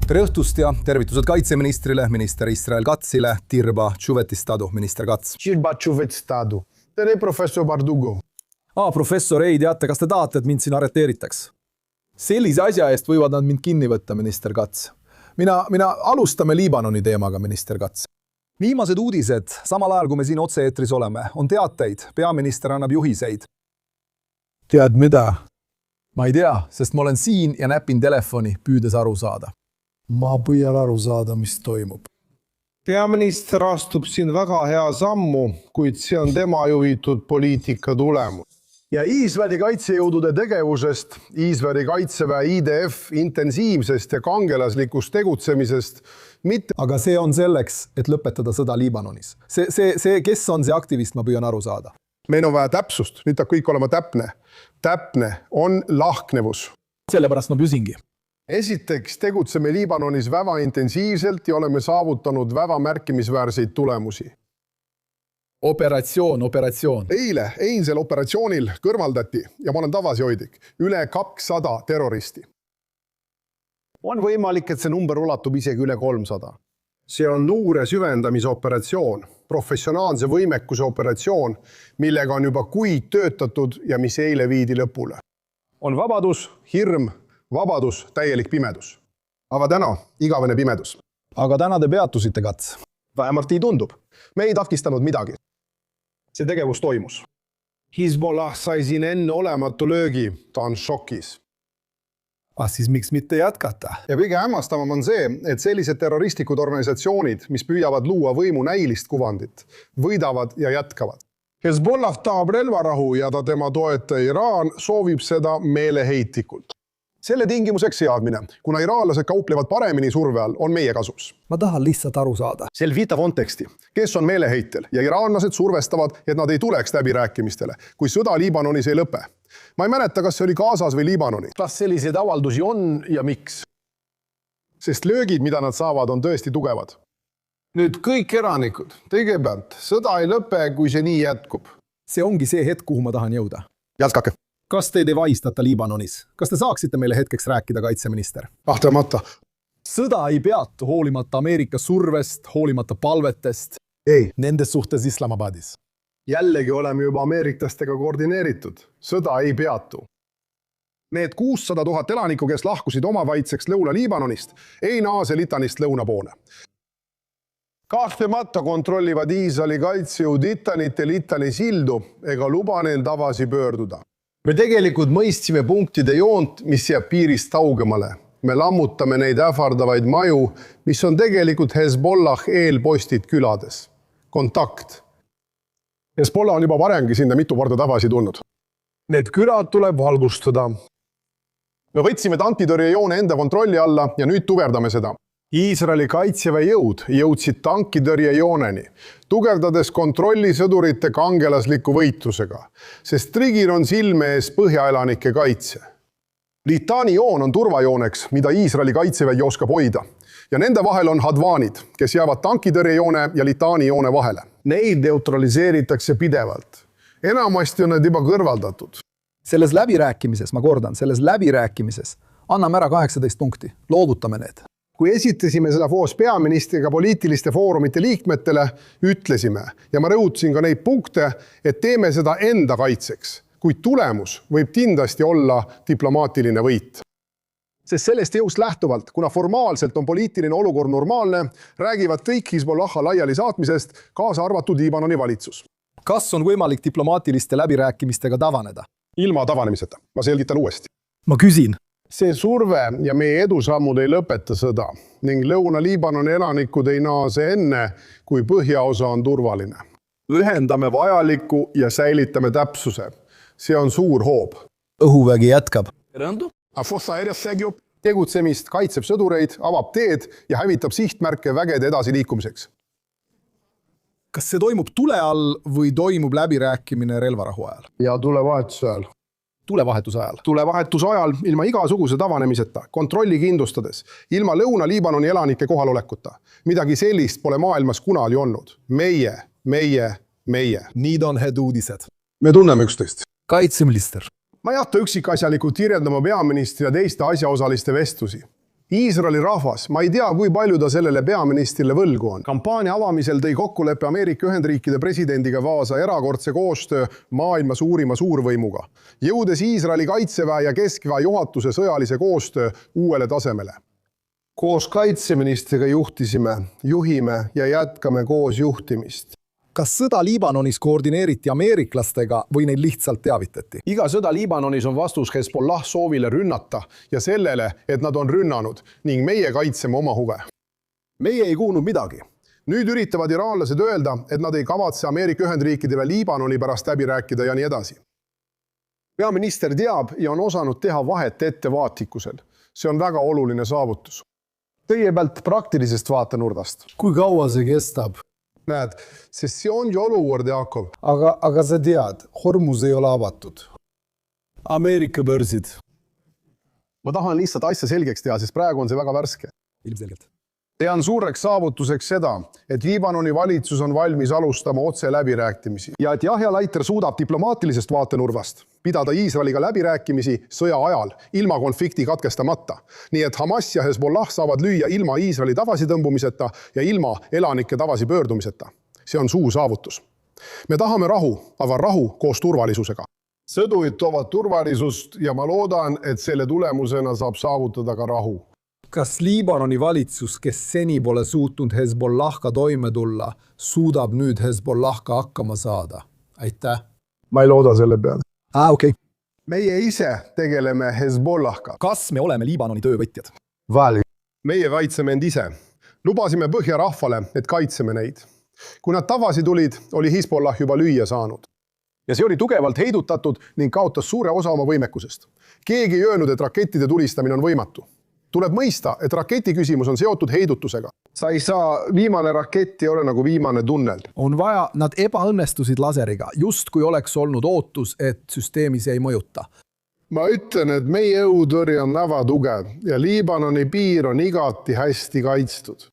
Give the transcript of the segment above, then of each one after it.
Tere õhtust ja tervitused kaitseministrile, minister Israel Katsile, Tirba Tšuvetistadu, minister Kats. Tirba Tšuvetistadu. Tere professor Bardugo. Professor, ei teate, kas te tahate, et mind siin arreteeritaks? Sellise asja eest võivad nad mind kinni võtta, minister Kats. Mina alustame Liibanoni teemaga, minister Kats. Viimased uudised, samal ajal kui me siin otse-eetris oleme, on teateid, peaminister annab juhiseid. Tead mida? Ma ei tea, sest ma olen siin ja näpin telefoni, püüdes aru saada. Ma püüan aru saada, mis toimub. Peaminister astub siin väga hea sammu, kuid see on tema juhitud poliitika tulemus. Ja Iisraeli kaitsejõudude tegevusest, Iisraeli kaitseväe IDF intensiivsest ja kangelaslikust tegutsemisest mitte. Aga see on selleks, et lõpetada sõda Liibanonis. Kes on see aktivist, ma püüan aru saada. Meil on vaja täpsust, nüüd ta kõik olema täpne. Täpne on lahknevus. Sellepärast ma küsingi. Esiteks tegutseme Liibanonis väga intensiivselt ja oleme saavutanud väga märkimisväärseid tulemusi. Operatsioon. Einsel operatsioonil kõrvaldati, ja ma olen tagasihoidlik, üle 200 terroristi. On võimalik, et see number ulatub isegi üle 300. See on luure süvendamise operatsioon, professionaalse võimekuse operatsioon, millega on juba kuid töötatud ja mis eile viidi lõpule. On vabadus, hirm, vabadus, täielik pimedus. Aga täna igavene pimedus. Aga täna te peatusite, Kats. Vähemalt nii tundub. Me ei takistanud midagi. See tegevus toimus. Hezbollah sai siin enne olematu löögi, ta on šokis. Siis miks mitte jätkata? Ja kõige hämmastavam on see, et sellised terroristlikud organisatsioonid, mis püüavad luua võimu näilist kuvandit, võidavad ja jätkavad. Hezbollah tahab relvarahu ja tema toetaja Iraan soovib seda meeleheitlikult. Selle tingimuseks seadmine, kuna iraanlased kauplevad paremini surve all, on meie kasus. Ma tahan lihtsalt aru saada. Selvita konteksti, kes on meeleheitel ja iraanlased survestavad, et nad ei tuleks läbirääkimistele, kui sõda Liibanonis ei lõpe. Ma ei mäleta, kas see oli Gazas või Liibanoni. Kas selliseid avaldusi on ja miks? Sest löögid, mida nad saavad, on tõesti tugevad. Nüüd kõik eranikud, kõigepealt, sõda ei lõpe, kui see nii jätkub. See ongi see hetk, kuhu ma tahan jõuda. Jätkake. Kas teid ei vaistata Liibanonis? Kas te saaksite meile hetkeks rääkida, kaitseminister? Kahtlemata. Sõda ei peatu hoolimata Ameerika survest, hoolimata palvetest. Ei. Nendes suhtes Islamabadis. Jällegi oleme juba ameeriklastega koordineeritud. Sõda ei peatu. Need 600 000 elaniku, kes lahkusid oma vaitseks Lõuna-Liibanonist, ei naase Litanist lõuna poole. Kahtlemata kontrollivad Iisraeli kaitsejõud Litanit ja Litani sildu ega luba neil tagasi pöörduda. Me tegelikult mõistsime punktide joont, mis jääb piirist kaugemale. Me lammutame neid ähvardavaid maju, mis on tegelikult Hezbollah eelpostid külades. Kontakt. Hezbollah on juba varemgi sinna mitu korda tagasi tulnud. Need külad tuleb valgustada. Me võtsime tankitõrjejoone enda kontrolli alla ja nüüd tugevdame seda. Iisraeli kaitseväe jõud jõudsid tankitõrjejooneni, tugevdades kontrollisõdurite kangelasliku võitlusega, sest trigil on silme ees põhjaelanike kaitse. Litani joon on turvajooneks, mida Iisraeli kaitseväe oskab hoida. Ja nende vahel on hadvaanid, kes jäävad tankitõrjejoone ja Litani joone vahele. Neid neutraliseeritakse pidevalt. Enamasti on need juba kõrvaldatud. Selles läbirääkimises, ma kordan, selles läbirääkimises anname ära 18 punkti. Loovutame need. Kui esitasime seda koos peaministriga poliitiliste foorumite liikmetele, ütlesime ja ma rõhutasin ka neid punkte, et teeme seda enda kaitseks, kuid tulemus võib kindlasti olla diplomaatiline võit. Sest sellest jõust lähtuvalt, kuna formaalselt on poliitiline olukord normaalne, räägivad kõik Hezbollaha laiali saatmisest, kaasa arvatud Liibanoni valitsus. Kas on võimalik diplomaatiliste läbirääkimistega tavaneda? Ilma tavanemiseta. Ma selgitan uuesti. Ma küsin. See surve ja meie edusammud ei lõpeta sõda ning Lõuna-Liibanoni elanikud ei naase enne, kui põhjaosa on turvaline. Ühendame vajaliku ja säilitame täpsuse. See on suur hoob. Õhuvägi jätkab. Tegutsemist kaitseb sõdureid, avab teed ja hävitab sihtmärke vägede edasi liikumiseks. Kas see toimub tule all või toimub läbirääkimine relvarahu ajal? Ja tulevahetuse ajal. Tulevahetuse ajal ilma igasuguse tavanemiseta, kontrolli kindlustades, ilma Lõuna-Liibanoni elanike kohalolekuta. Midagi sellist pole maailmas kunagi olnud. Meie. Need on head uudised. Me tunneme üksteist. Kaitseminister. Ma ei jätta üksikasjalikult kirjeldama peaministri ja teiste asjaosaliste vestlusi. Iisraeli rahvas, ma ei tea, kui palju ta sellele peaministrile võlgu on. Kampaania avamisel tõi kokkuleppe Ameerika Ühendriikide presidendiga kaasa erakordse koostöö maailma suurima suurvõimuga, jõudes Iisraeli kaitseväe ja keskväe juhatuse sõjalise koostöö uuele tasemele. Koos kaitseministriga juhime ja jätkame koos juhtimist. kas sõda Liibanonis koordineeriti ameeriklastega või neid lihtsalt teavitati? Iga sõda Liibanonis on vastus Hezbollah soovile rünnata ja sellele, et nad on rünnanud ning meie kaitseme oma huve. Meie ei kuulnud midagi. Nüüd üritavad iraanlased öelda, et nad ei kavatse Ameerika Ühendriikidele Liibanoni pärast läbi rääkida ja nii edasi. Peaminister teab ja on osanud teha vahet ettevaatlikkusel. See on väga oluline saavutus. Kõigepealt praktilisest vaatenurgast. Kui kaua see kestab? Näed, sest see on ju olukord, Jakob. Aga sa tead, Hormuz ei ole avatud. Ameerika börsid. Ma tahan lihtsalt asja selgeks teha, sest praegu on see väga värske. Ilmselgelt. Tean suureks saavutuseks seda, et Liibanoni valitsus on valmis alustama otse läbirääkimisi ja et Yahya Laiter suudab diplomaatilisest vaatenurgast pidada Iisraeliga läbirääkimisi sõja ajal ilma konflikti katkestamata. Nii et Hamas ja Hezbollah saavad lüüa ilma Iisraeli tagasitõmbumiseta ja ilma elanike tagasipöördumiseta. See on suur saavutus. Me tahame rahu, aga rahu koos turvalisusega. Sõdurid toovad turvalisust ja ma loodan, et selle tulemusena saab saavutada ka rahu. Kas Liibanoni valitsus, kes seni pole suutnud Hezbollahka toime tulla, suudab nüüd Hezbollahka hakkama saada? Aitäh. Ma ei looda selle peale. Okei. Meie ise tegeleme Hezbollahka. Kas me oleme Liibanoni töövõtjad? Vali. Meie kaitseme end ise. Lubasime Põhja rahvale, et kaitseme neid. Kui nad tagasi tulid, oli Hezbollah juba lüüa saanud. Ja see oli tugevalt heidutatud ning kaotas suure osa oma võimekusest. Keegi ei öelnud, et rakettide tulistamine on võimatu. Tuleb mõista, et raketi küsimus on seotud heidutusega. Sa ei saa, viimane rakett ei ole nagu viimane tunnel. On vaja, nad ebaõnnestusid laseriga, just kui oleks olnud ootus, et süsteemi see ei mõjuta. Ma ütlen, et meie õhutõrje on väga tugev ja Liibanoni piir on igati hästi kaitstud.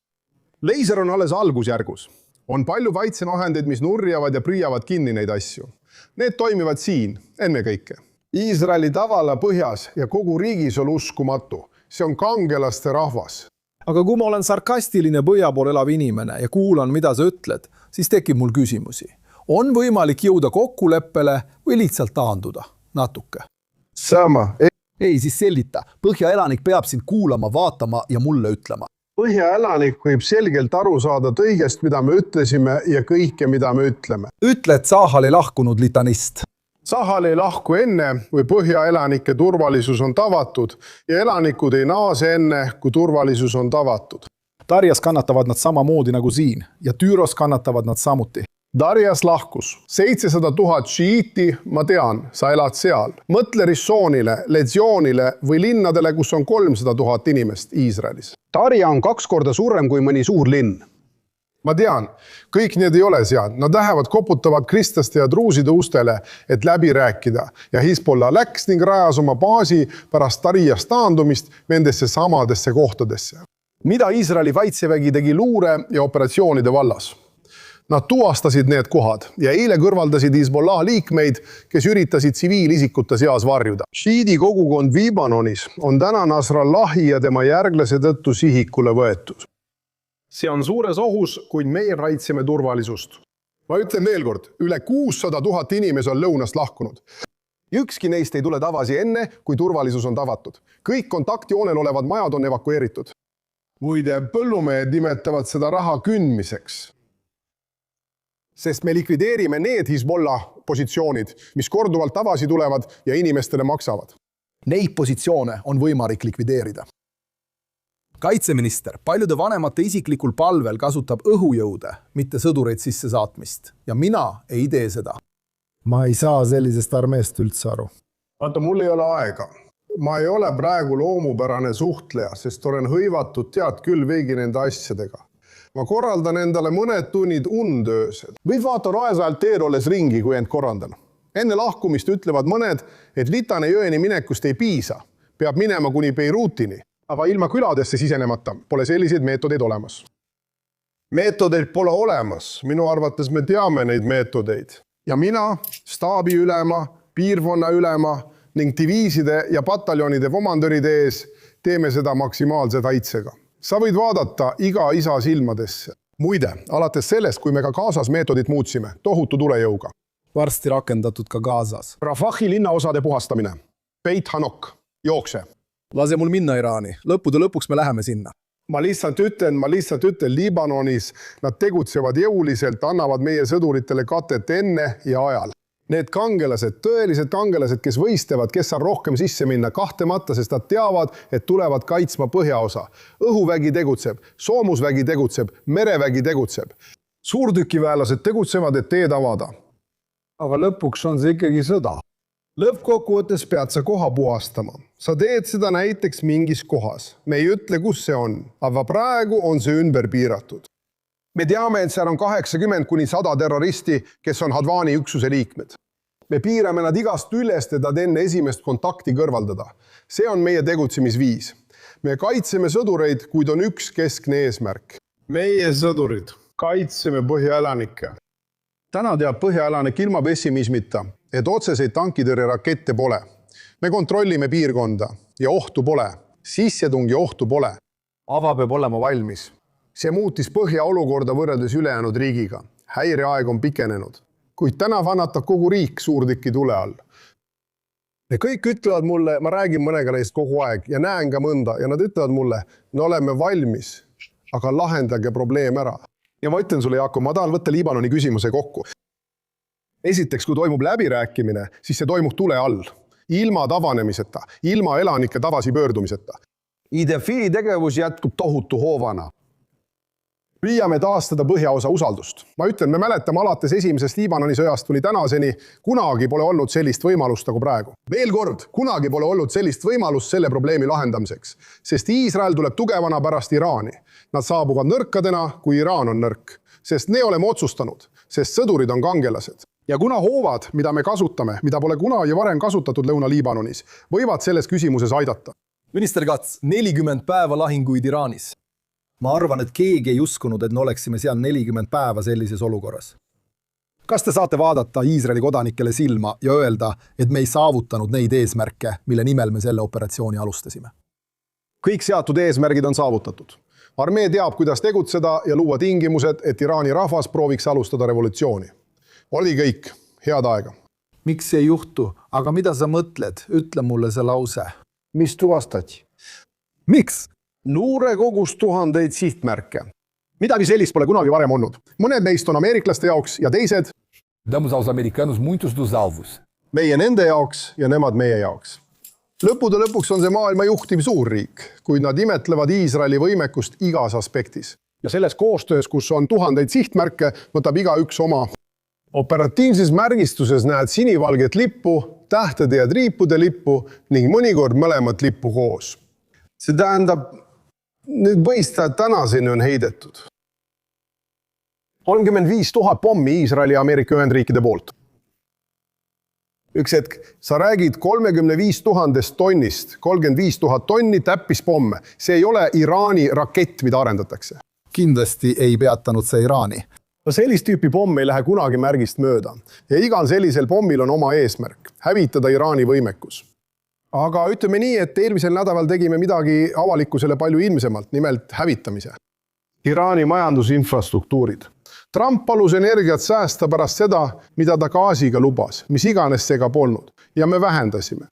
Leiser on alles algusjärgus. On palju kaitsevahendeid, mis nurjavad ja püüavad kinni neid asju. Need toimivad siin, ennekõike. Iisraeli tavala põhjas ja kogu riigis on uskumatu. See on kangelaste rahvas. Aga kui ma olen sarkastiline põhja pool elav inimene ja kuulan, mida sa ütled, siis tekib mul küsimusi. On võimalik jõuda kokkuleppele või lihtsalt taanduda? Natuke. Sama. Ei, siis selgita. Põhja elanik peab sind kuulama, vaatama ja mulle ütlema. Põhja elanik võib selgelt aru saada tõigest, mida me ütlesime ja kõike, mida me ütleme. Ütle, et Sahal ei lahkunud litanist. Sahal ei lahku enne, kui Põhja elanike turvalisus on tavatud ja elanikud ei naase enne, kui turvalisus on tavatud. Darjas kannatavad nad samamoodi nagu siin ja Tüüros kannatavad nad samuti. Darjas lahkus. 700 000 šiiti, ma tean, sa elad seal. Mõtle Rissoonile, Legioonile või linnadele, kus on 300 000 inimest Iisraelis. Darja on 2 korda suurem kui mõni suur linn. Ma tean, kõik need ei ole seal. Nad lähevad koputavad kristlaste ja druuside ustele, et läbi rääkida. Ja Hezbollah läks ning rajas oma baasi pärast Darjas taandumist nendesse samadesse kohtadesse. Mida Iisraeli kaitsevägi tegi luure ja operatsioonide vallas? Nad tuvastasid need kohad ja eile kõrvaldasid Hezbollah liikmeid, kes üritasid tsiviilisikute seas varjuda. Šiidi kogukond Liibanonis on täna Nasrallahi ja tema järglase tõttu sihikule võetud. See on suures ohus, kuid meie kaitseme turvalisust. Ma ütlen veel kord, üle 600 000 inimes on lõunast lahkunud. Ükski neist ei tule tagasi enne, kui turvalisus on tavatud. Kõik kontaktjoonel olevad majad on evakueeritud. Muide, põllumehed nimetavad seda raha kündmiseks. Sest me likvideerime need Hezbollah positsioonid, mis korduvalt tagasi tulevad ja inimestele maksavad. Neid positsioone on võimalik likvideerida. Kaitseminister paljude vanemate isiklikul palvel kasutab õhujõude, mitte sõdureid sisse saatmist. Ja mina ei tee seda. Ma ei saa sellisest armeest üldse aru. Vaata, mul ei ole aega. Ma ei ole praegu loomupärane suhtleja, sest olen hõivatud tead küll veegi nende asjadega. Ma korraldan endale mõned tunnid undöösel. Või vaatan aesajalt teel olles ringi, kui end korraldan. Enne lahkumist ütlevad mõned, et Litane jõeni minekust ei piisa. Peab minema kuni Beirutini. Aga ilma küladesse sisenemata pole selliseid meetodeid olemas. Meetodeid pole olemas. Minu arvates me teame neid meetodeid. Ja mina, staabiülema, piirkonna ülema ning diviiside ja pataljonide komandöride ees teeme seda maksimaalse kaitsega. Sa võid vaadata iga isa silmadesse. Muide, alates sellest, kui me ka Gazas meetodit muutsime, tohutu tulejõuga. Varsti rakendatud ka Gazas. Rafahi linnaosade puhastamine. Beit Hanok, jookse. Lase mul minna Iraani. Lõppude lõpuks me läheme sinna. Ma lihtsalt ütlen, Liibanonis nad tegutsevad jõuliselt, annavad meie sõduritele katet enne ja ajal. Need kangelased, tõelised kangelased, kes võistlevad, kes saab rohkem sisse minna, kahtlemata, sest nad teavad, et tulevad kaitsma põhjaosa. Õhuvägi tegutseb, soomusvägi tegutseb, merevägi tegutseb. Suurtükiväelased tegutsevad, et teed avada. Aga lõpuks on see ikkagi sõda. Lõppkokkuvõttes pead sa koha puhastama. Sa teed seda näiteks mingis kohas. Me ei ütle, kus see on, aga praegu on see ümber piiratud. Me teame, et seal on 80–100 terroristi, kes on Hadvani üksuse liikmed. Me piirame nad igast üles, et nad enne esimest kontakti kõrvaldada. See on meie tegutsemisviis. Me kaitseme sõdureid, kuid on üks keskne eesmärk. Meie sõdurid kaitseme põhjaelanikke. Täna teab põhjaelanik ilma pessimismita, et otseseid tankitõrjerakette pole. Me kontrollime piirkonda ja ohtu pole. Sissetungi ohtu pole. Ava peab olema valmis. See muutis põhja olukorda võrreldes ülejäänud riigiga. Häireaeg on pikenenud. Kuid täna vannatab kogu riik suurtüki tule all. Ja kõik ütlevad mulle, ma räägin mõnega neist kogu aeg ja näen ka mõnda ja nad ütlevad mulle, me oleme valmis, aga lahendage probleem ära. Ja ma ütlen sulle, Jaako, ma tahan võtta Liibanoni küsimuse kokku. Esiteks, kui toimub läbirääkimine, siis see toimub tule all. Ilma tavanemiseta, ilma elanike tagasipöördumiseta. IDF-i tegevus jätkub tohutu hoovana. Püüame taastada põhjaosa usaldust. Ma ütlen, me mäletame alates esimesest Liibanoni sõjast kuni tänaseni, kunagi pole olnud sellist võimalust nagu praegu. Veel kord, kunagi pole olnud sellist võimalust selle probleemi lahendamiseks, sest Iisrael tuleb tugevana pärast Iraani. Nad saabuvad nõrkadena, kui Iraan on nõrk, sest me oleme otsustanud, sest sõdurid on kangelased. Ja kuna hoovad, mida me kasutame, mida pole kunagi varem kasutatud Lõuna-Liibanonis, võivad selles küsimuses aidata. Minister Kats, 40 päeva lahinguid Iraanis. Ma arvan, et keegi ei uskunud, et me oleksime seal 40 päeva sellises olukorras. Kas te saate vaadata Iisraeli kodanikele silma ja öelda, et me ei saavutanud neid eesmärke, mille nimel me selle operatsiooni alustasime? Kõik seatud eesmärgid on saavutatud. Armee teab, kuidas tegutseda ja luua tingimused, et Iraani rahvas prooviks alustada revolutsiooni. Oli kõik. Head aega. Miks ei juhtu? Aga mida sa mõtled? Ütle mulle see lause. Mis tuvastati? Miks? Luure kogus tuhandeid sihtmärke. Midagi sellist pole kunagi varem olnud. Mõned neist on ameeriklaste jaoks ja teised Damos aos americanos muitos dos alvos. meie nende jaoks ja nemad meie jaoks. Lõppude lõpuks on see maailma juhtiv suurriik, kuid nad imetlevad Iisraeli võimekust igas aspektis. Ja selles koostöös, kus on tuhandeid sihtmärke, võtab igaüks oma. Operatiivses märgistuses näed sinivalget lippu, tähtede ja triipude lippu ning mõnikord mõlemat lippu koos. See tähendab, nüüd mõista, et tänaseni on heidetud 35 000 pommi Iisraeli ja Ameerika Ühendriikide poolt. Üks hetk, sa räägid 35 000 tonnist, 35 000 tonni täppispomme. See ei ole Iraani rakett, mida arendatakse. Kindlasti ei peatanud see Iraani. Sellist tüüpi pomm ei lähe kunagi märgist mööda. Ja igal sellisel pommil on oma eesmärk, hävitada Iraani võimekus. Aga ütleme nii, et eelmisel nädalal tegime midagi avalikkusele palju ilmsemalt, nimelt hävitamise. Iraani majandusinfrastruktuurid. Trump palus energiat säästa pärast seda, mida ta gaasiga lubas, mis iganes see ka polnud. Ja me vähendasime.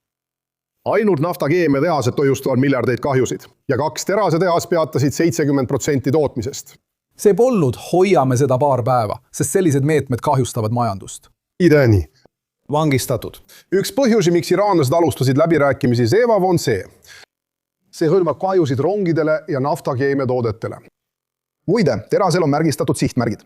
Ainult naftakeemiatehased toijustavad miljardeid kahjusid. Ja 2 terasetehas peatasid 70% tootmisest. See polnud hoiame seda paar päeva, sest sellised meetmed kahjustavad majandust. Ideni. Vangistatud. Üks põhjusi, miks iraanlased alustasid läbirääkimisi Zevav on see. See hõlmab kahjusid rongidele ja naftakeemiatoodetele. Muide, terasel on märgistatud sihtmärgid.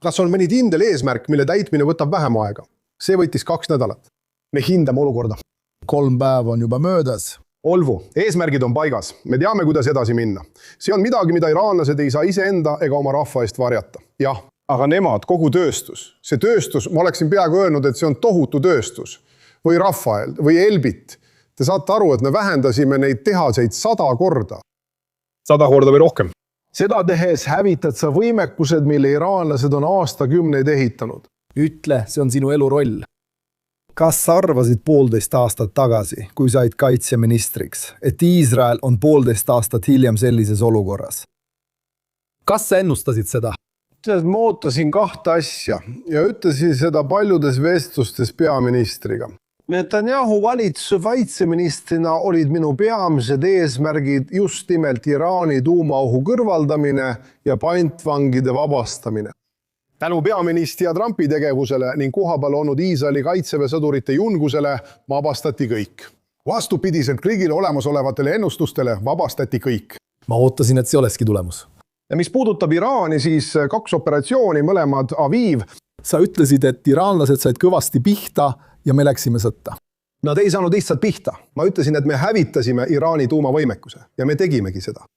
Kas on mõni kindel eesmärk, mille täitmine võtab vähem aega? See võttis 2 nädalat. Me hindame olukorda. 3 päeva on juba möödas. Olvu, eesmärgid on paigas. Me teame, kuidas edasi minna. See on midagi, mida iraanlased ei saa iseenda ega oma rahva eest varjata. Jah, aga nemad, kogu tööstus. See tööstus, ma oleksin peaaegu öelnud, et see on tohutu tööstus. Või Rafael, või Elbit. Te saate aru, et me vähendasime neid tehaseid 100 korda. 100 korda või rohkem. Seda tehes hävitad sa võimekused, mille iraanlased on aastakümneid ehitanud. Ütle, see on sinu elu roll. kas sa arvasid 1,5 aastat tagasi, kui said kaitseministriks, et Iisrael on 1,5 aastat hiljem sellises olukorras? Kas sa ennustasid seda? Ma ootasin 2 asja ja ütlesin seda paljudes vestlustes peaministriga. Netanyahu valitsuse kaitseministrina olid minu peamised eesmärgid just nimelt Iraani tuumaohu kõrvaldamine ja pantvangide vabastamine. Tänu peaministri ja Trumpi tegevusele ning kohapeal olnud Iisraeli kaitseväesõdurite julgusele vabastati kõik. Vastupidiselt kõigile olemasolevatele ennustustele vabastati kõik. Ma ootasin, et see olekski tulemus. Ja mis puudutab Iraani, siis 2 operatsiooni, mõlemad Aviv. Sa ütlesid, et iraanlased said kõvasti pihta ja me läksime sõtta. Nad ei saanud lihtsalt pihta. Ma ütlesin, et me hävitasime Iraani tuumavõimekuse ja me tegimegi seda.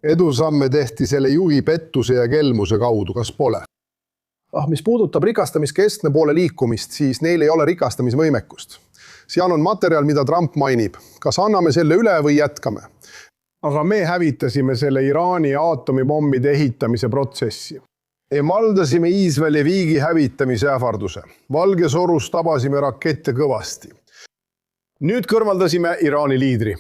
Edusamme tehti selle juhi pettuse ja kelmuse kaudu, kas pole? Mis puudutab rikastamiskeskne poole liikumist, siis neil ei ole rikastamisvõimekust. Seal on materjal, mida Trump mainib. Kas anname selle üle või jätkame? Aga me hävitasime selle Iraani aatomipommide ehitamise protsessi. Emaldasime Iisraeli riigi hävitamise ähvarduse. Valges orus tabasime rakette kõvasti. Nüüd kõrvaldasime Iraani liidri.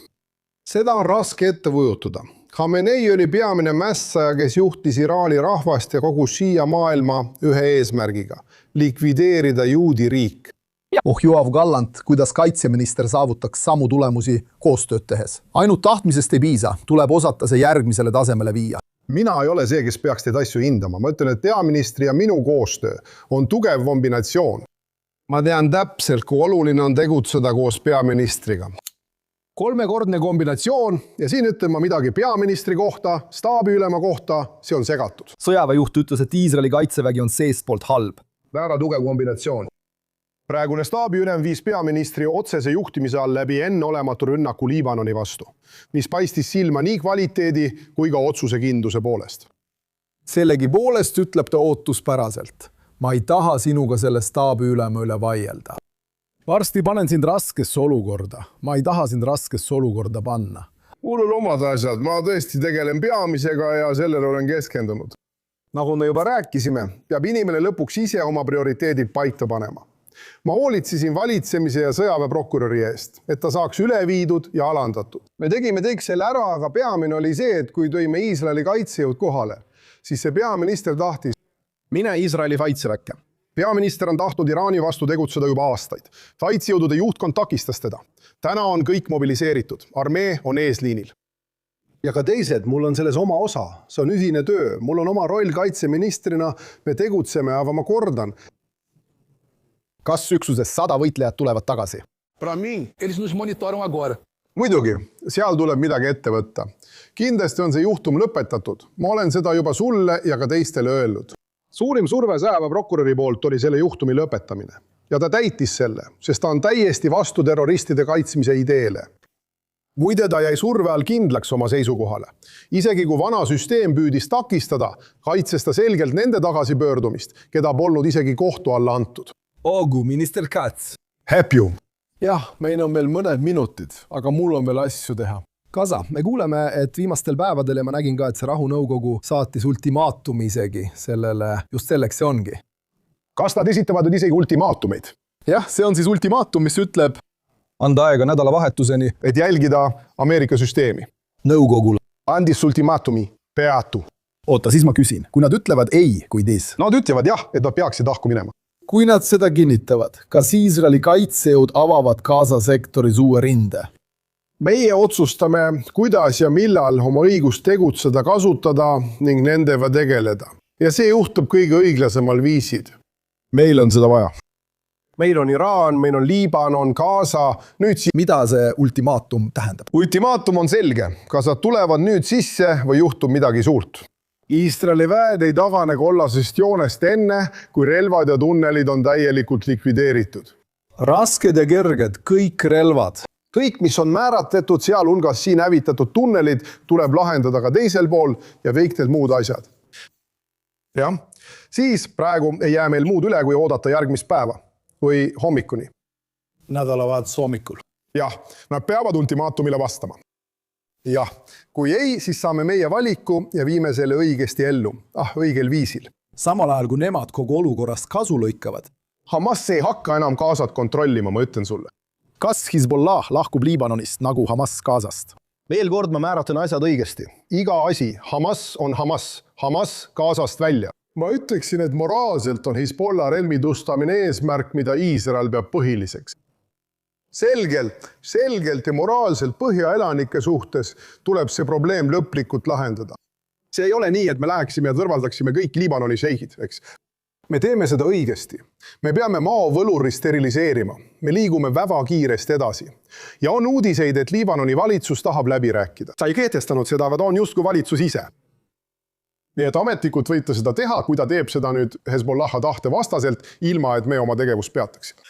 Seda on raske ette kujutada. Khamenei oli peamine mässaja, kes juhtis Iraani rahvast ja kogu Shia maailma ühe eesmärgiga – likvideerida juudi riik. Joav Gallant, kuidas kaitseminister saavutaks samu tulemusi koostööd tehes. Ainult tahtmisest ei piisa, tuleb osata see järgmisele tasemele viia. Mina ei ole see, kes peaks teid asju hindama. Ma ütlen, et peaministri ja minu koostöö on tugev kombinatsioon. Ma tean täpselt, kui oluline on tegutseda koos peaministriga. 3-kordne kombinatsioon ja siin ütlen ma midagi peaministri kohta, staabiülema kohta, see on segatud. Sõjaväejuht ütles, et Iisraeli kaitsevägi on seestpoolt halb. Väga tugev kombinatsioon. Praegune staabiülem viis peaministri otsese juhtimise all läbi enneolematu rünnaku Liibanoni vastu, mis paistis silma nii kvaliteedi kui ka otsusekindluse poolest. Sellegi poolest ütleb ta ootuspäraselt. Ma ei taha sinuga selle staabiülema üle vaielda. Varsti panen sind raskesse olukorda. Ma ei taha sind raskesse olukorda panna. Mul on omad asjad. Ma tõesti tegelen peamisega ja sellele olen keskendunud. Nagu me juba rääkisime, peab inimene lõpuks ise oma prioriteedid paika panema. Ma hoolitsesin valitsemise ja sõjaväeprokuröri eest, et ta saaks üle viidud ja alandatud. Me tegime selle ära, aga peamine oli see, et kui tõime Iisraeli kaitsejõud kohale, siis see peaminister tahtis mine Iisraeli kaitseväkke. Peaminister on tahtnud Iraani vastu tegutseda juba aastaid. Kaitsejõudude juhtkond takistas teda. Täna on kõik mobiliseeritud. Armee on eesliinil. Ja ka teised, mul on selles oma osa. See on ühine töö. Mul on oma roll kaitseministrina. Me tegutseme, aga ma kordan. Kas üksuses 100 võitlejad tulevad tagasi? Eles nos monitoram agora. Muidugi, seal tuleb midagi ette võtta. Kindlasti on see juhtum lõpetatud. Ma olen seda juba sulle ja ka teistele öelnud. Suurim surve sõjaväeprokuröri poolt oli selle juhtumi lõpetamine. Ja ta täitis selle, sest ta on täiesti vastu terroristide kaitsmise ideele. Muide, ta jäi surve all kindlaks oma seisukohale. Isegi kui vana süsteem püüdis takistada, kaitses ta selgelt nende tagasipöördumist, keda polnud isegi kohtu alla antud. Ogu, minister Katz. Häpju. Jah, meil on veel mõned minutid, aga mul on veel asju teha. Kasa, me kuuleme, et viimastel päevadel ja ma nägin ka, et see rahunõukogu saatis ultimaatumi isegi sellele, just selleks see ongi. Kas nad esitavad nüüd isegi ultimaatumeid? Jah, see on siis ultimaatum, mis ütleb anda aega nädalavahetuseni, et jälgida Ameerika süsteemi. Nõukogule. Andis ultimaatumi. Peatu. Oota, siis ma küsin. Kui nad ütlevad ei, kui dis? Nad ütlevad jah, et nad peaksid ahku minema. Kui nad seda kinnitavad, kas Iisraeli kaitsejõud avavad Gaza sektoris uue rinde? Meie otsustame, kuidas ja millal oma õigust tegutseda kasutada ning nendega tegeleda. Ja see juhtub kõige õiglasemal viisid. Meil on seda vaja. Meil on Iraan, meil on Liibanon, Gaza. Mida see ultimaatum tähendab? Ultimaatum on selge. Kas nad tulevad nüüd sisse või juhtub midagi suurt? Iisraeli väed ei tagane kollasest joonest enne, kui relvad ja tunnelid on täielikult likvideeritud. Rasked ja kerged, kõik relvad. Kõik, mis on määratletud, sealhulgas siin hävitatud tunnelid, tuleb lahendada ka teisel pool ja kõik need muud asjad. Jah, siis praegu ei jää meil muud üle, kui oodata järgmist päeva või hommikuni. Nädalavahetus hommikul. Jah, nad peavad ultimaatumile vastama. Jah, kui ei, siis saame meie valiku ja viime selle õigesti ellu. Õigel viisil. Samal ajal, kui nemad kogu olukorrast kasu lõikavad, Hamas ei hakka enam Gazat kontrollima, ma ütlen sulle. kas Hezbollah lahkub Liibanonist nagu Hamas Gazast? Veel kord ma määratan asjad õigesti. Iga asi, Hamas on Hamas. Hamas Gazast välja. Ma ütleksin, et moraalselt on Hezbollah relmidustamine eesmärk, mida Iisrael peab põhiliseks. Selgelt ja moraalselt põhjaelanike suhtes tuleb see probleem lõplikult lahendada. See ei ole nii, et me läheksime ja kõrvaldaksime kõik Liibanoni šeihid, eks. Me teeme seda õigesti. Me peame maovõluri steriliseerima. Me liigume väga kiiresti edasi. Ja on uudiseid, et Liibanoni valitsus tahab läbi rääkida. Ta ei kehtestanud seda, aga ta on justkui valitsus ise. Nii et ametlikult võite seda teha, kui ta teeb seda nüüd Hezbollaha tahte vastaselt, ilma et me oma tegevust peataksime.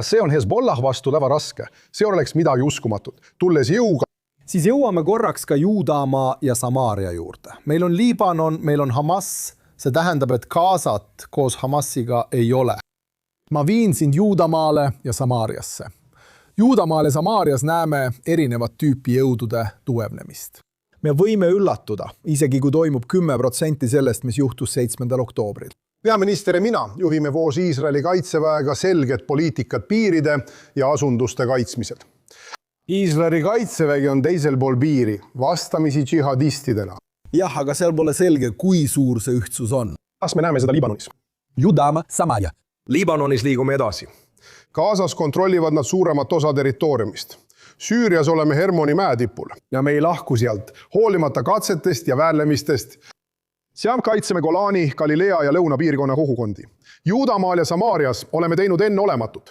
See on Hezbollah vastu väga raske. See oleks midagi uskumatut. Tulles jõuga. Siis jõuame korraks ka Juudamaa ja Samaaria juurde. Meil on Liibanon, meil on Hamas. See tähendab, et Gazat koos Hamasiga ei ole. Ma viin sind Juudamaale ja Samaariasse. Juudamaal ja Samaarias näeme erinevat tüüpi jõudude tugevnemist. Me võime üllatuda, isegi kui toimub 10% sellest, mis juhtus 7. oktoobril. Peaminister ja mina juhime koos Iisraeli kaitseväega selget poliitikat piiride ja asunduste kaitsmisel. Iisraeli kaitsevägi on teisel pool piiri, vastamisi džihadistidena. Jah, aga seal pole selge, kui suur see ühtsus on. Kas me näeme seda Liibanonis? Juudama, Samaria. Liibanonis liigume edasi. Gazas kontrollivad nad suuremat osa territooriumist. Süürias oleme Hermoni mäetipul ja me ei lahku sealt, hoolimata katsetest ja väärlemistest. Seal kaitseme Golani, Galilea ja lõunapiirkonna kogukondi. Juudamaal ja Samaarias oleme teinud enneolematut.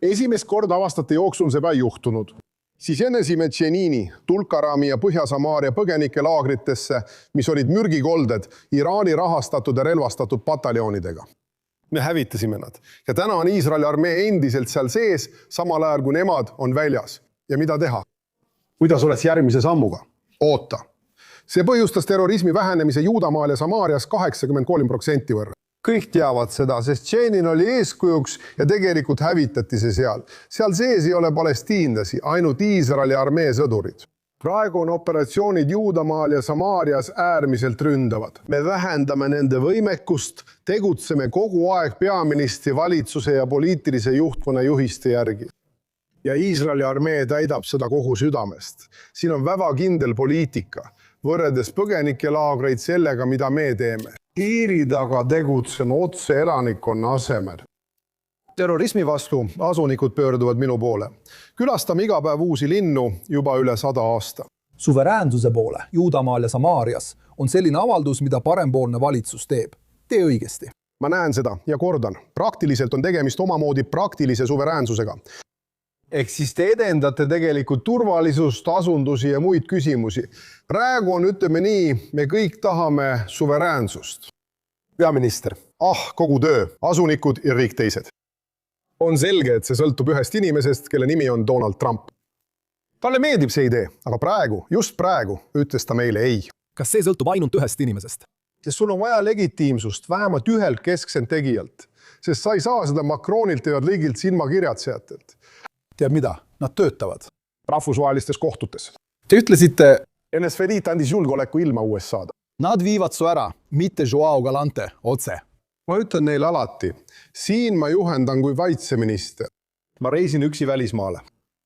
Esimest korda aastate jooksul see päev juhtunud. Siis enesime Tšenini, Tulkarami ja Põhja-Samaaria põgenike laagritesse, mis olid mürgikolded Iraani rahastatud ja relvastatud pataljonidega. Me hävitasime nad. Ja täna on Iisraeli armee endiselt seal sees, samal ajal kui nemad on väljas. Ja mida teha? Kuidas oleks järgmise sammuga? Oota. See põhjustas terrorismi vähenemise Juudamaal ja Samaarias 83% võrra. Kõik teavad seda, sest Tšenin oli eeskujuks ja tegelikult hävitati see seal. Seal sees ei ole palestiinlasi, ainult Iisraeli armee sõdurid. Praegu on operatsioonid Juudamaal ja Samaarias äärmiselt ründavad. Me vähendame nende võimekust, tegutseme kogu aeg peaministri, valitsuse ja poliitilise juhtkonna juhiste järgi. Ja Iisraeli armee täidab seda kogu südamest. Siin on väga kindel poliitika, võrredes põgenikelaagreid sellega, mida me teeme. Piiri taga tegutseme otse elanikkonna asemel. Terrorismi vastu asunikud pöörduvad minu poole. Külastame iga päev uusi linnu juba üle 100 aasta. Suveräänsuse poole, Juudamaal ja Samaarias, on selline avaldus, mida parempoolne valitsus teeb. Tee õigesti. Ma näen seda ja kordan. Praktiliselt on tegemist omamoodi praktilise suveräänsusega. Ehk siis te edendate tegelikult turvalisust, asundusi ja muid küsimusi. Praegu on, ütleme nii, me kõik tahame suveräänsust. Peaminister, kogu töö, asunikud ja kõik teised. On selge, et see sõltub ühest inimesest, kelle nimi on Donald Trump. Talle meeldib see idee, aga praegu, just praegu, ütles ta meile ei. Kas see sõltub ainult ühest inimesest? Sest sul on vaja legitiimsust, vähemalt ühelt kesksent tegijalt. Sest sa ei saa seda Macronilt ja ligilt silmakirjatsejatelt. Tead mida? Nad töötavad. Rahvusvahelistes kohtutes. Te ütlesite, NSV-liit andis julgeoleku ilma USA-da. nad viivad su ära, mitte Joao Galante, otse. Ma ütlen neile alati, siin ma juhendan kui kaitseminister. Ma reisin üksi välismaale.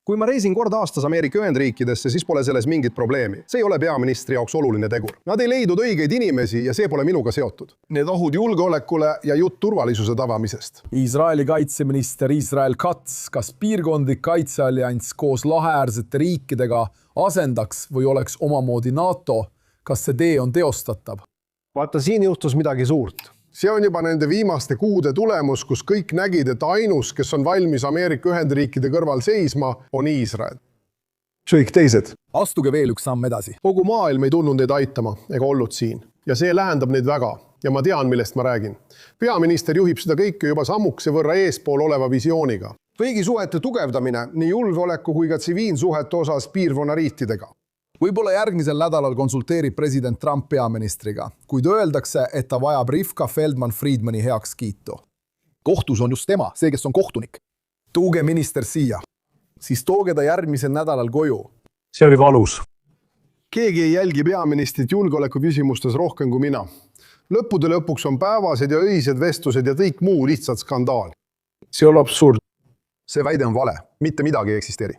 Kui ma reisin kord aastas Ameerika Ühendriikidesse, siis pole selles mingit probleemi. See ei ole peaministri jaoks oluline tegur. Nad ei leidnud õigeid inimesi ja see pole minuga seotud. Need ohud julgeolekule ja jutt turvalisuse tavamisest. Iisraeli kaitseminister Israel Katz, kas piirkondlik kaitseallianss koos laheäärsete riikidega asendaks või oleks omamoodi NATO? Kas see tee on teostatav? Vaata, siin juhtus midagi suurt. See on juba nende viimaste kuude tulemus, kus kõik nägid, et ainus, kes on valmis Ameerika Ühendriikide kõrval seisma, on Iisrael. Kõik teised. Astuge veel üks samm edasi. Kogu maailm ei tulnud neid aitama ega olnud siin. Ja see lähendab neid väga. Ja ma tean, millest ma räägin. Peaminister juhib seda kõike juba sammukese võrra eespool oleva visiooniga. Kõigi suhete tugevdamine nii julgeoleku kui ka tsiviilsuhete osas piirkonna riikidega. Võib-olla järgmisel nädalal konsulteerib president Trump peaministriga, kuid öeldakse, et ta vajab Rivka Feldman-Friedmani heakskiitu. Kohtus on just tema, see, kes on kohtunik. Tooge minister siia. Siis tooge ta järgmisel nädalal koju. See oli valus. Keegi ei jälgi peaministrit julgeoleku küsimustes rohkem kui mina. lõppude lõpuks on päevased ja öised vestlused ja kõik muu lihtsalt skandaal. see on absurd. see väide on vale, mitte midagi ei eksisteeri.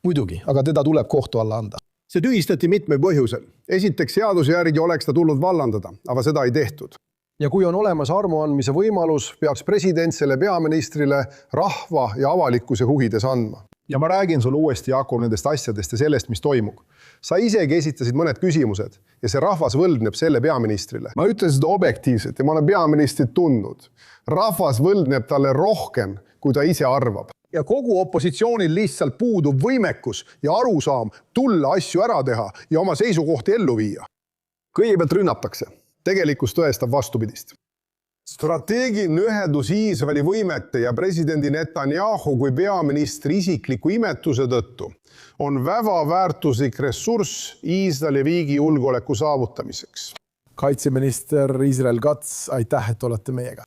muidugi, aga teda tuleb kohtu alla anda. See tühistati mitmel põhjusel. Esiteks seaduse järgi oleks ta tulnud vallandada, aga seda ei tehtud. Ja kui on olemas armuandmise võimalus, peaks president selle peaministrile rahva ja avalikkuse huvides andma. Ja ma räägin sulle uuesti, Jakob, nendest asjadest ja sellest, mis toimub. Sa isegi esitasid mõned küsimused ja see rahvas võlgneb selle peaministrile. Ma ütlen seda objektiivselt ja ma olen peaministrit tundnud. Rahvas võlgneb talle rohkem, kui ta ise arvab. Ja kogu opositsioonil lihtsalt puudub võimekus ja arusaam tulla asju ära teha ja oma seisukohti ellu viia. Kõigepealt rünnatakse. Tegelikkus tõestab vastupidist. Strateegiline ühendus Iisraeli võimete ja presidendi Netanyahu kui peaministri isikliku imetuse tõttu on väga väärtuslik ressurss Iisraeli riigi julgeoleku saavutamiseks. Kaitseminister Israel Katz, aitäh, et olete meiega.